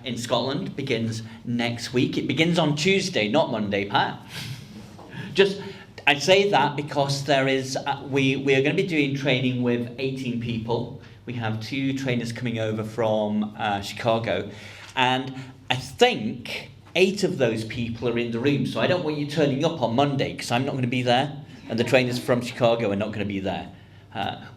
in Scotland begins next week. It begins on Tuesday, not Monday, Pat. I say that because there is we are going to be doing training with 18 people. We have 2 trainers coming over from Chicago, and I think 8 of those people are in the room. So I don't want you turning up on Monday because I'm not going to be there, and the trainers from Chicago are not going to be there.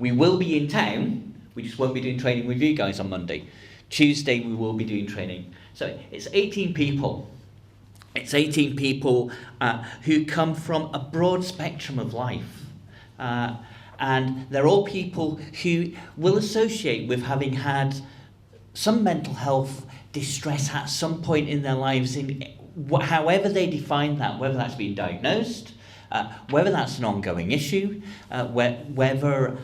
We will be in town. We just won't be doing training with you guys on Monday. Tuesday we will be doing training. So it's 18 people. It's 18 people who come from a broad spectrum of life. And they're all people who will associate with having had some mental health distress at some point in their lives, however they define that, whether that's been diagnosed, whether that's an ongoing issue, whether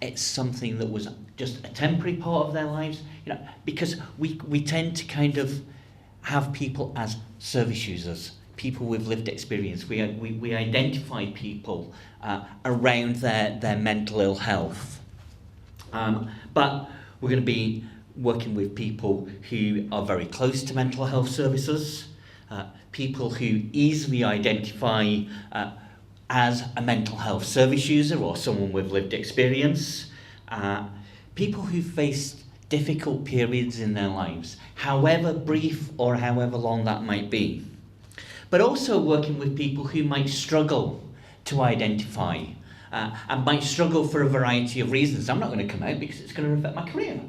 it's something that was just a temporary part of their lives, because we tend to kind of have people as service users, people with lived experience. We identify people around their mental ill health. But we're going to be working with people who are very close to mental health services, people who easily identify as a mental health service user or someone with lived experience, people who faced difficult periods in their lives, however brief or however long that might be. But also working with people who might struggle to identify and might struggle for a variety of reasons. I'm not going to come out because it's going to affect my career.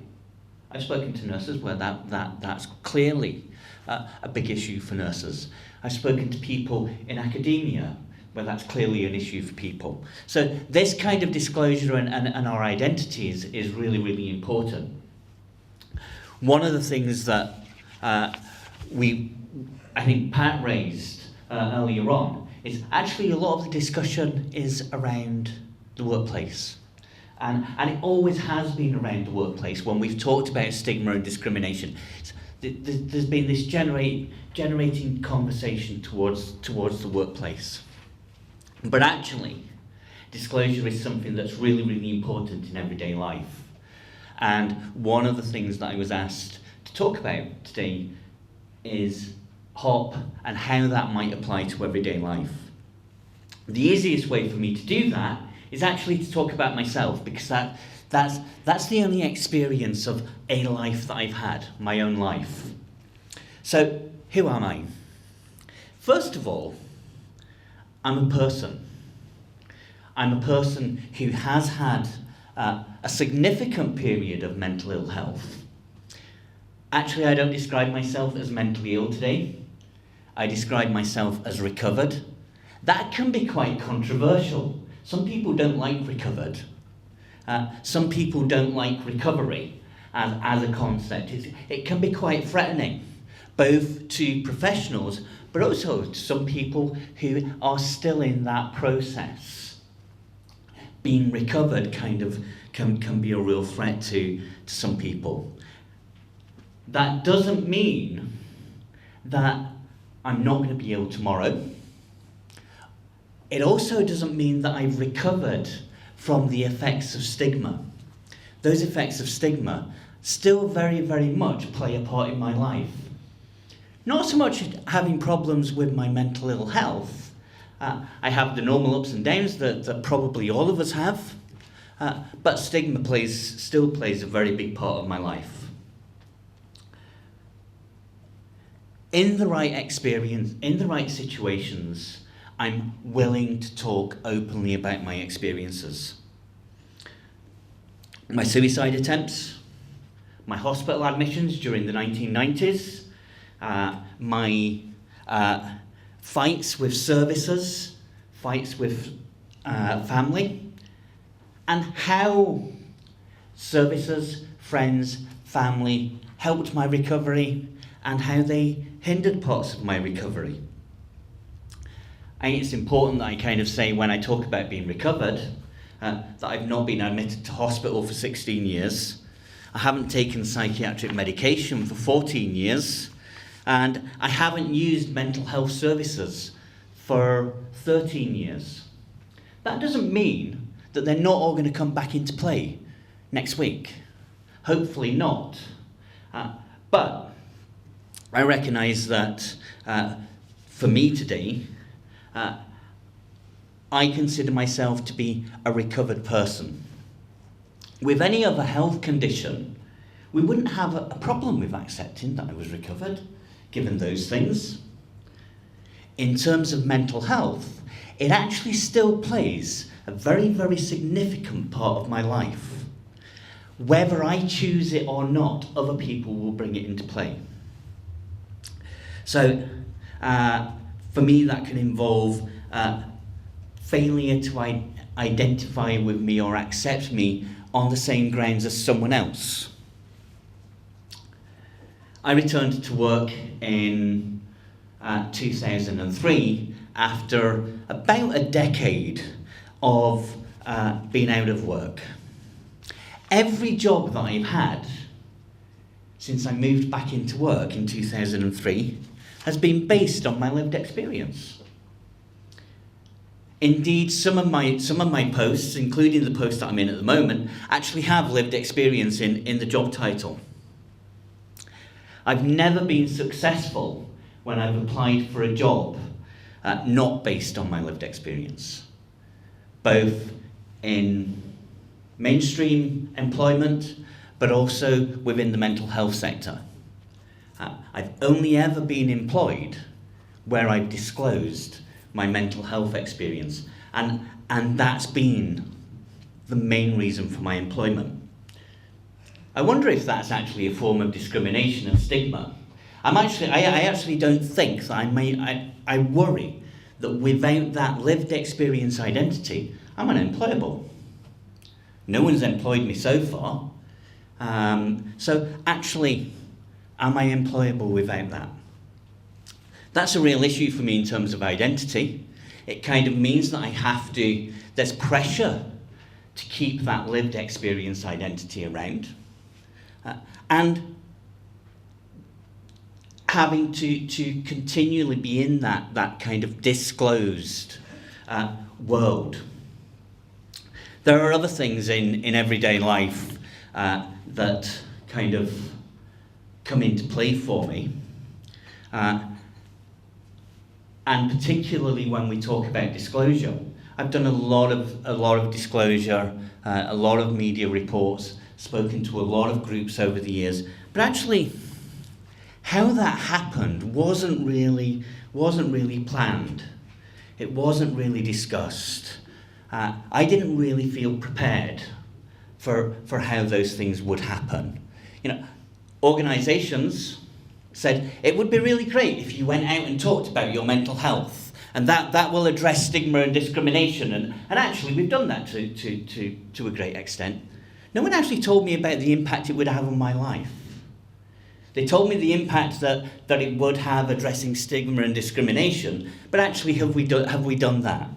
I've spoken to nurses where that's clearly a big issue for nurses. I've spoken to people in academia where that's clearly an issue for people. So this kind of disclosure and our identities is really, really important. One of the things that I think Pat raised earlier on is actually a lot of the discussion is around the workplace. And it always has been around the workplace when we've talked about stigma and discrimination. There's been this generating conversation towards the workplace. But actually, disclosure is something that's really, really important in everyday life. And one of the things that I was asked to talk about today is HOP and how that might apply to everyday life. The easiest way for me to do that is actually to talk about myself, because that's the only experience of a life that I've had, my own life. So, who am I? First of all, I'm a person. I'm a person who has had a significant period of mental ill health. Actually, I don't describe myself as mentally ill today. I describe myself as recovered. That can be quite controversial. Some people don't like recovered. Some people don't like recovery as a concept. It can be quite threatening, both to professionals, but also to some people who are still in that process. Being recovered kind of can be a real threat to some people. That doesn't mean that I'm not going to be ill tomorrow. It also doesn't mean that I've recovered from the effects of stigma. Those effects of stigma still very, very much play a part in my life. Not so much having problems with my mental ill health. I have the normal ups and downs that probably all of us have, but stigma still plays a very big part of my life. In the right experience, in the right situations, I'm willing to talk openly about my experiences. My suicide attempts, my hospital admissions during the 1990s, my fights with services, fights with family, and how services, friends, family helped my recovery and how they hindered parts of my recovery. I think it's important that I kind of say when I talk about being recovered that I've not been admitted to hospital for 16 years. I haven't taken psychiatric medication for 14 years. And I haven't used mental health services for 13 years. That doesn't mean that they're not all going to come back into play next week. Hopefully not. But I recognise that for me today, I consider myself to be a recovered person. With any other health condition, we wouldn't have a problem with accepting that I was recovered, given those things. In terms of mental health, it actually still plays a very, very significant part of my life. Whether I choose it or not, other people will bring it into play. So, for me, that can involve failure to identify with me or accept me on the same grounds as someone else. I returned to work in 2003 after about a decade of being out of work. Every job that I've had since I moved back into work in 2003 has been based on my lived experience. Indeed, some of my posts, including the post that I'm in at the moment, actually have lived experience in the job title. I've never been successful when I've applied for a job not based on my lived experience, both in mainstream employment, but also within the mental health sector. I've only ever been employed where I've disclosed my mental health experience, and that's been the main reason for my employment. I wonder if that's actually a form of discrimination and stigma. I actually don't think that I worry that without that lived experience identity, I'm unemployable. No one's employed me so far. So actually, am I employable without that? That's a real issue for me in terms of identity. It kind of means that there's pressure to keep that lived experience identity around. And having to continually be in that kind of disclosed world. There are other things in everyday life that kind of come into play for me. And particularly when we talk about disclosure. I've done a lot of disclosure, a lot of media reports, spoken to a lot of groups over the years, but actually how that happened wasn't really planned. It wasn't really discussed. I didn't really feel prepared for how those things would happen. Organisations said it would be really great if you went out and talked about your mental health, and that will address stigma and discrimination, and actually we've done that to a great extent. No one actually told me about the impact it would have on my life. They told me the impact that it would have addressing stigma and discrimination, but actually have we done that?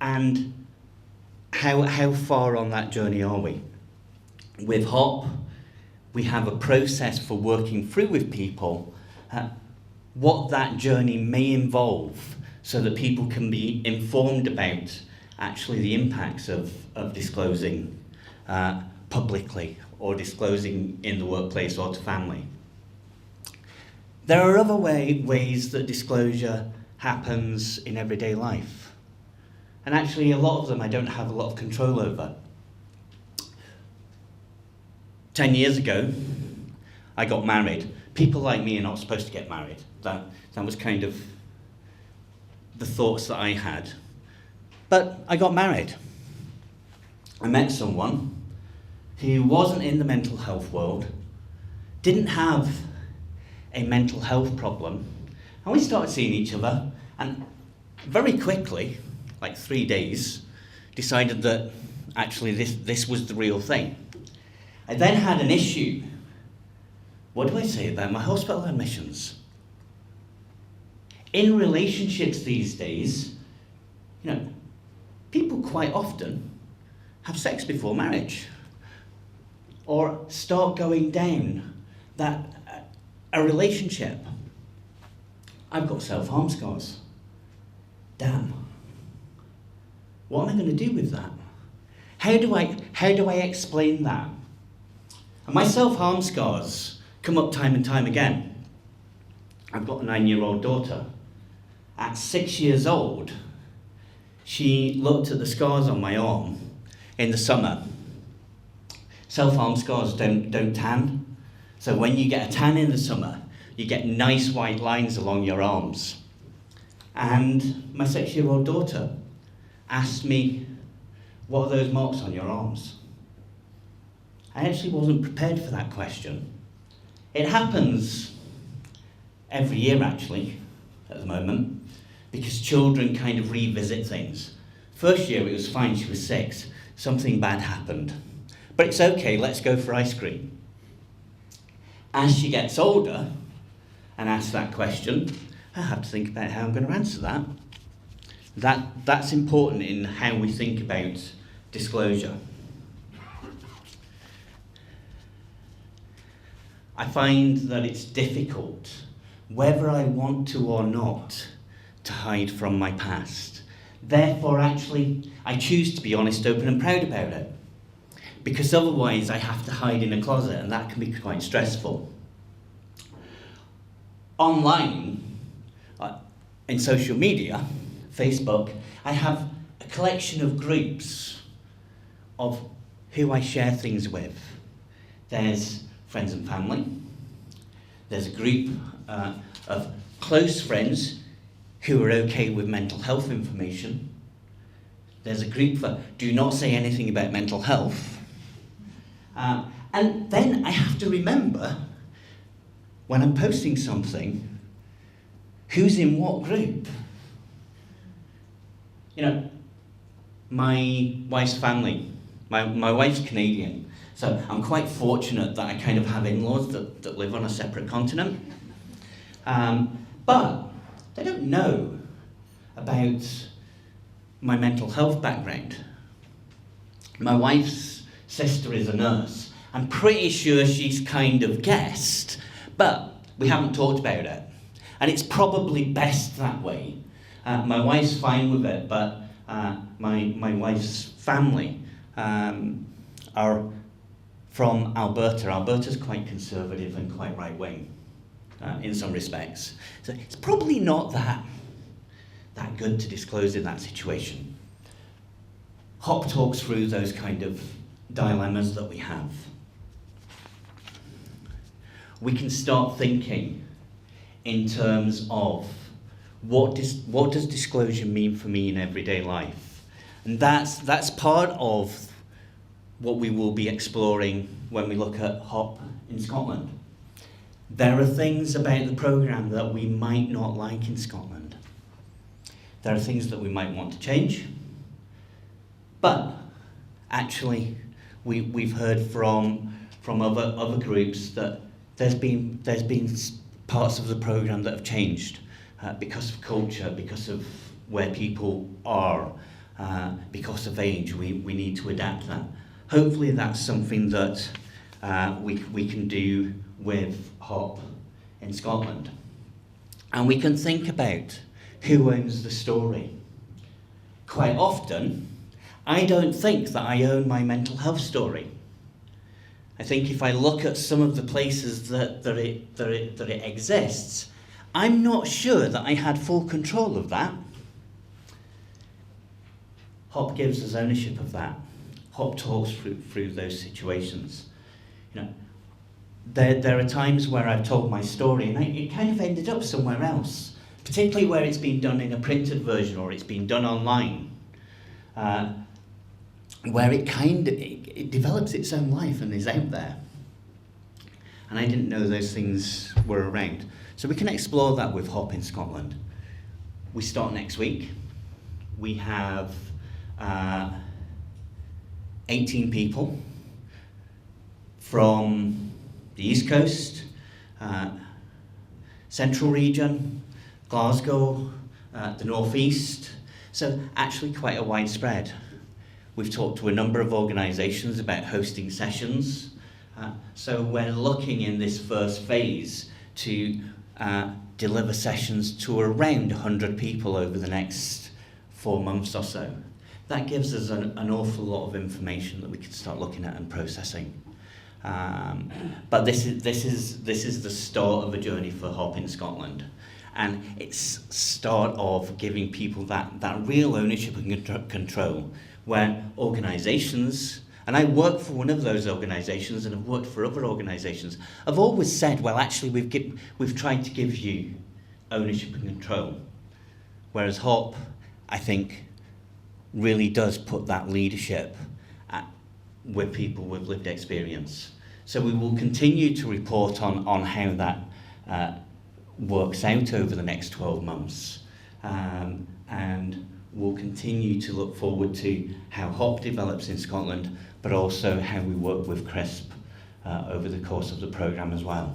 And how far on that journey are we? With HOP, we have a process for working through with people what that journey may involve, so that people can be informed about actually the impacts of disclosing publicly or disclosing in the workplace or to family. There are other ways that disclosure happens in everyday life, and actually a lot of them I don't have a lot of control over. 10 years ago, I got married. People like me are not supposed to get married. That was kind of the thoughts that I had. But I got married. I met someone who wasn't in the mental health world, didn't have a mental health problem, and we started seeing each other, and very quickly, like 3 days, decided that actually this was the real thing. I then had an issue. What do I say about my hospital admissions? In relationships these days, people quite often have sex before marriage, or start going down a relationship. I've got self-harm scars. Damn. What am I going to do with that? How do I explain that? And my self-harm scars come up time and time again. I've got a 9-year-old daughter. At 6 years old, she looked at the scars on my arm in the summer. Self-harm scars don't tan. So when you get a tan in the summer, you get nice white lines along your arms. And my 6-year-old daughter asked me, what are those marks on your arms? I actually wasn't prepared for that question. It happens every year, actually, at the moment, because children kind of revisit things. First year it was fine, she was 6. Something bad happened. But it's okay, let's go for ice cream. As she gets older and asks that question, I have to think about how I'm going to answer that. That's important in how we think about disclosure. I find that it's difficult, whether I want to or not, to hide from my past. Therefore, actually, I choose to be honest, open and proud about it. Because otherwise I have to hide in a closet, and that can be quite stressful. Online, in social media, Facebook, I have a collection of groups of who I share things with. There's friends and family. There's a group of close friends who are okay with mental health information. There's a group for do not say anything about mental health. And then I have to remember, when I'm posting something, who's in what group. You know, my wife's family, my wife's Canadian, so I'm quite fortunate that I kind of have in-laws that live on a separate continent. But they don't know about my mental health background. My wife's sister is a nurse. I'm pretty sure she's kind of guessed, but we haven't talked about it. And it's probably best that way. My wife's fine with it, but my wife's family are from Alberta. Alberta's quite conservative and quite right-wing in some respects. So it's probably not that good to disclose in that situation. Hop talks through those kind of dilemmas that we have. We can start thinking in terms of what does disclosure mean for me in everyday life? And that's part of what we will be exploring when we look at HOP in Scotland. There are things about the programme that we might not like in Scotland. There are things that we might want to change. But actually, we've heard from other groups that there's been parts of the programme that have changed because of culture, because of where people are, because of age. We need to adapt that. Hopefully that's something that we can do with HOP in Scotland. And we can think about who owns the story. Quite often, I don't think that I own my mental health story. I think if I look at some of the places that it exists, I'm not sure that I had full control of that. HOP gives us ownership of that. HOP talks through those situations. You know, there are times where I've told my story and it kind of ended up somewhere else, particularly where it's been done in a printed version or it's been done online, where it develops its own life and is out there. And I didn't know those things were around. So we can explore that with HOP in Scotland. We start next week. We have 18 people from the East Coast, Central Region, Glasgow, the North East. So actually quite a widespread. We've talked to a number of organisations about hosting sessions. So we're looking in this first phase to deliver sessions to around 100 people over the next 4 months or so. That gives us an awful lot of information that we can start looking at and processing. But this is the start of a journey for Hop in Scotland, and it's start of giving people that real ownership and control, where organisations, and I work for one of those organisations and have worked for other organisations, have always said, well, actually we've tried to give you ownership and control, whereas Hop, I think, really does put that leadership with people with lived experience. So we will continue to report on how that works out over the next 12 months. And we'll continue to look forward to how Hop develops in Scotland, but also how we work with CRISP over the course of the programme as well.